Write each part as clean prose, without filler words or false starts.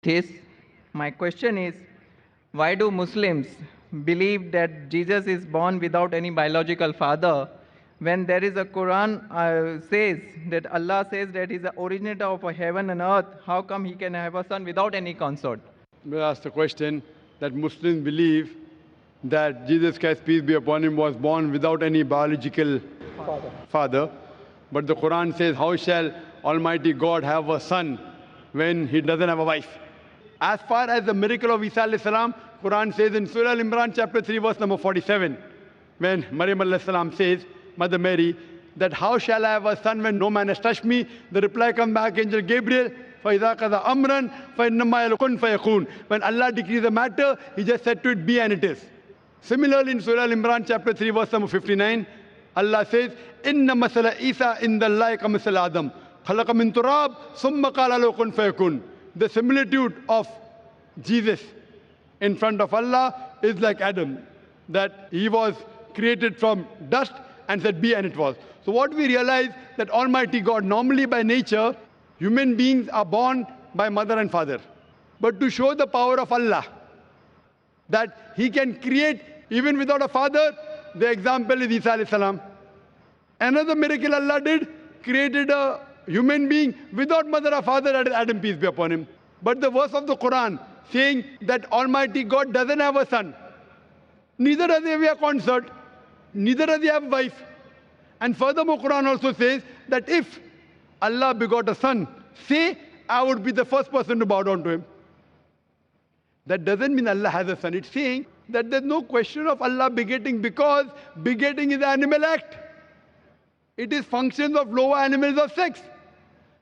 This, my question is, why do Muslims believe that Jesus is born without any biological father when there is a Quran says that Allah says that he's the originator of heaven and earth? How come he can have a son without any consort? We asked the question that Muslims believe that Jesus Christ, peace be upon him, was born without any biological father. But the Quran says, how shall Almighty God have a son when he doesn't have a wife? As far as the miracle of Isa alayhi salam, Quran says in Surah Al-Imran chapter 3 verse number 47, when Maryam alayhi salam says, Mother Mary, that how shall I have a son when no man has touched me? The reply comes back, Angel Gabriel, فَإِذَا قَضَى أَمْرًا فَإِنَّمَا يَقُلْ فَيَكُونُ. When Allah decrees a matter, He just said to it, be and it is. Similarly, in Surah Al-Imran chapter 3 verse number 59, Allah says, إِنَّ مَثَلَ إِيسَى إِنَّ اللَّهِ كَمَثَلِ آدَمَ خَلَقَ مِن تُرَابٍ ثُمَّ قَالَ لَهُ كُن فَيَكُونُ. The similitude of Jesus in front of Allah is like Adam, that he was created from dust and said be and it was. So what we realize that Almighty God, normally by nature, human beings are born by mother and father. But to show the power of Allah, that He can create even without a father, the example is Isa alayhi salam. Another miracle Allah did, created a human being without mother or father, that is Adam, peace be upon him. But the verse of the Quran saying that Almighty God doesn't have a son, neither does he have a consort, neither does he have a wife. And furthermore, Quran also says that if Allah begot a son, say, I would be the first person to bow down to him. That doesn't mean Allah has a son. It's saying that there's no question of Allah begetting, because begetting is an animal act. It is functions of lower animals of sex.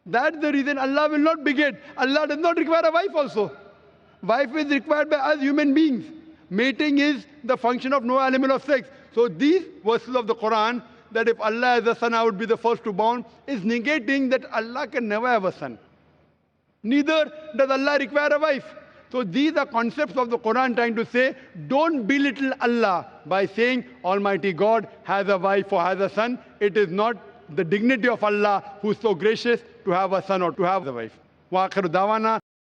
That's the reason Allah will not beget. Allah does not require a wife also. Wife is required by us human beings. Mating is the function of no animal of sex. So these verses of the Quran, that if Allah has a son, I would be the first to born, is negating that Allah can never have a son. Neither does Allah require a wife. So these are concepts of the Quran trying to say, don't belittle Allah by saying Almighty God has a wife or has a son. It is not the dignity of Allah, who is so gracious, to have a son or to have a wife. Wa akhiru dawana